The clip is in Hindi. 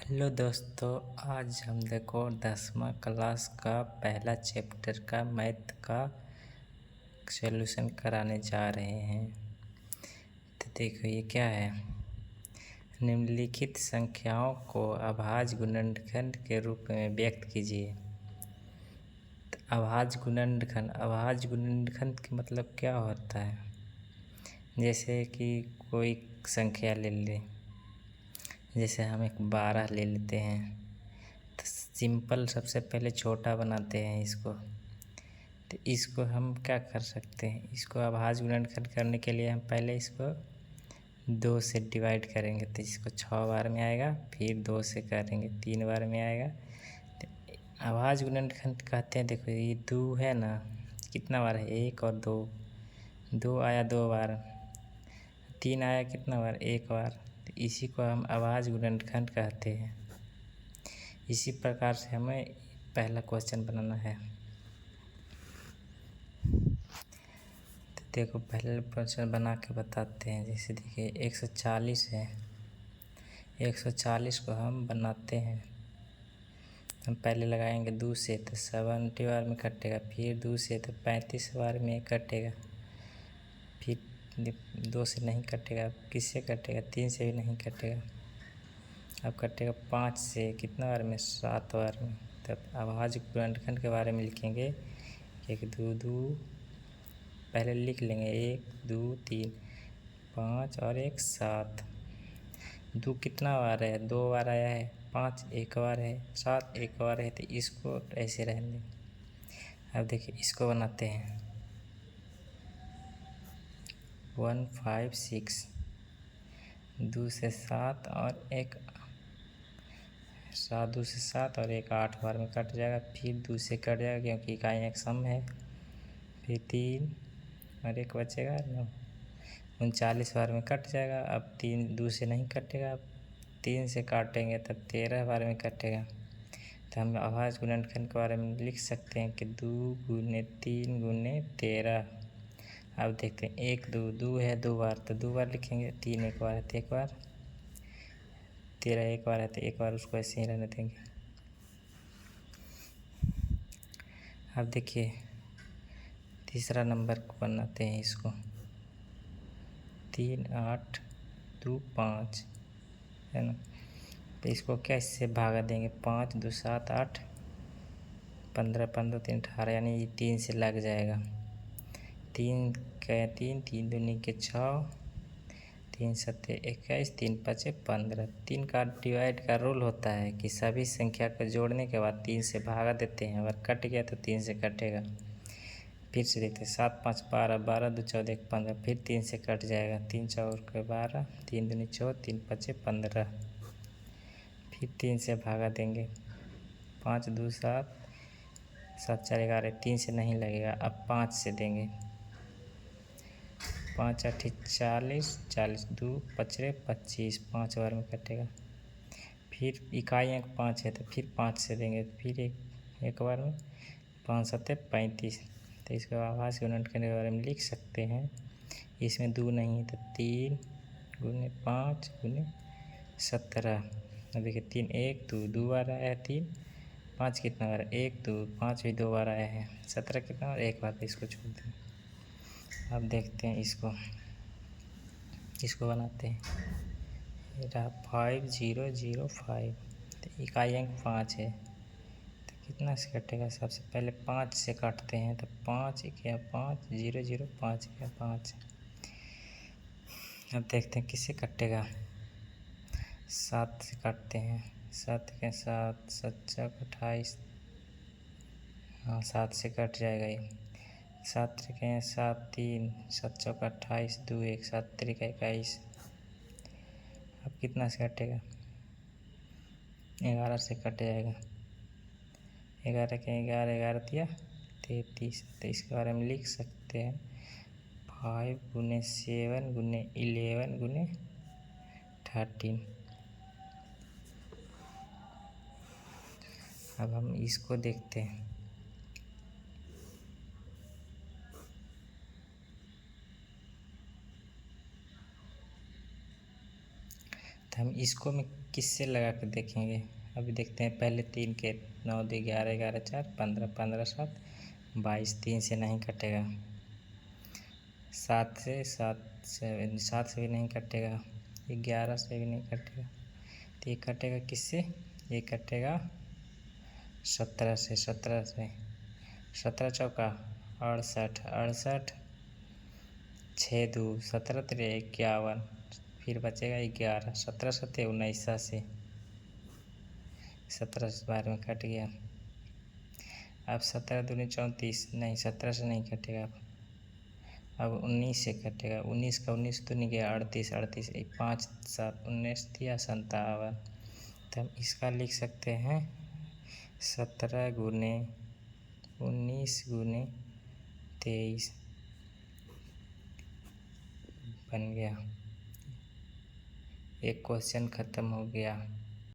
हेलो दोस्तों, आज हम देखो 10वीं क्लास का पहला चैप्टर का मैथ का सॉल्यूशन कराने जा रहे हैं। तो देखो ये क्या है। निम्नलिखित संख्याओं को अभाज्य गुणनखंड के रूप में व्यक्त कीजिए। तो अभाज्य गुणनखंड का मतलब क्या होता है। जैसे कि कोई संख्या ले ले, जैसे हम एक 12 ले लेते हैं तो सिंपल सबसे पहले छोटा बनाते हैं इसको। तो इसको हम क्या कर सकते हैं, इसको अभाज्य गुणनखंड करने के लिए हम पहले इसको 2 से डिवाइड करेंगे तो इसको 6 बार में आएगा, फिर 2 से करेंगे 3 बार में आएगा। तो अभाज्य गुणनखंड कहते हैं। देखो ये 2 है ना, कितना बार है, 1 और 2, 2 आया 2 बार, 3 आया कितना बार, 1 बार। तो इसी को हम अभाज्य गुणनखंड कहते हैं। इसी प्रकार से हमें पहला क्वेश्चन बनाना है। तो देखो पहले क्वेश्चन बना के बताते हैं। जैसे देखिए 140 है, 140 को हम बनाते हैं। हम पहले लगाएंगे 2 से तो 70 बार में कटेगा, फिर 2 से तो 35 बार में कटेगा, फिर 2 से नहीं कटेगा, किससे कटेगा, 3 से भी नहीं कटेगा। अब कटेगा 5 से, कितना बार में, 7 बार में। तब अभाज्य गुणनखंड के बारे में लिखेंगे। 1 2 2 पहले लिख लेंगे, 1 2 3 5 और 1 7। 2 कितना बार है, 2 बार आया है, 5 1 बार है, 7 1 बार है। तो इसको ऐसे रहने दें। अब देखिए इसको बनाते हैं 156, 2 से 7 और 1 7, 2 से 7 और 1 8 बार में कट जाएगा, फिर 2 से कट जाएगा क्योंकि इकाई एक सम है। फिर 3 और 1 बचेगा 9, 39 बार में कट जाएगा। अब 3 2 से नहीं कटेगा, अब 3 से काटेंगे तब 13 बार में कटेगा। तो हम अभाज्य गुणनखंड के बारे में लिख सकते हैं कि 2 गुने 3 गुने 13। अब देखते हैं 1 2 2 है 2 बार तो 2 बार लिखेंगे, 3 1 बार है तो 1 बार, 13 1 बार है तो 1 बार, उसको ऐसे ही रहने देंगे। अब देखिए तीसरा नंबर को बनाते हैं। इसको 3 8 2 5 है ना। तो इसको क्या इससे भागा देंगे, 5 2 7 8 15 15 3 18, यानी ये 3 से लग जाएगा। 3 क्या, 3 3 दूनी के 6, 3 7 21, 3 5 15। 3 का डिवाइड का रूल होता है कि सभी संख्या को जोड़ने के बाद 3 से भागा देते हैं, अगर कट गया तो 3 से कटेगा। फिर से देखते हैं 7 5 12, 12 2 14 15, फिर 3 से कट जाएगा, 3 4 के 12, 3 दूनी 4, 3 5 15, फिर 3 से भागा देंगे, 5 2 7, 7 4 11, 3 से नहीं लगेगा। अब 5 से देंगे, 5 8 40, 40 2 5 25, 5 बार में कटेगा। फिर इकाई अंक 5 है तो फिर 5 से देंगे, फिर एक बार में, 5 7 35। तो इसको अभाज्य गुणनखंड के बारे में लिख सकते हैं। इसमें 2 नहीं है तो 3 गुने 5 गुने 17। अब देखिए 3 1 2 2 बार आया है, 3 5 कितना बार, 1 2 5 भी 2 बार आया है, 17 कितना बार, 1 बार। तो इसको छोड़ दें। अब देखते हैं इसको बनाते हैं। ये रहा 5 0 0 5। तो इकाई अंक 5 है तो कितना से कटेगा, सबसे पहले 5 से काटते हैं। तो 5 क्या 5 0 0 5 क्या 5। अब देखते हैं किससे कटेगा, 7 से काटते हैं। 7 क्या 7, 7 चौक 28, हाँ 7 से कट जाएगा ये। 7 क्या 7 3, 7 चौक 28, 2 1, 7 3 21। अब कितना से कटेगा, 11 से कट जाएगा। 11 के 11, 11 दिया 33। तो इसके बारे में लिख सकते हैं 5 गुने 7 गुने 11 गुने 13। अब हम इसको देखते हैं। तो हम इसको मैं किससे लगा कर देखेंगे। अभी देखते हैं, पहले 3 के 9 2 11 11 4 15 15 7 22, 3 से नहीं कटेगा। 7 से भी नहीं कटेगा। 11 से भी नहीं कटेगा। तो ये कटेगा किससे, ये कटेगा 17 से। 17 चौका 68, 68 6 2 17 3 51, फिर बचेगा 11। 17 7 19 से 17 से 12 में कट गया। अब 17 दूनी 34, नहीं 17 से नहीं कटेगा। अब 19 से कटेगा। 19 का 19 दूनी गया 38, 38 5 7 19 दिया 57। तो हम इसका लिख सकते हैं 17 गुने 19 गुने 23 बन गया। एक क्वेश्चन ख़त्म हो गया।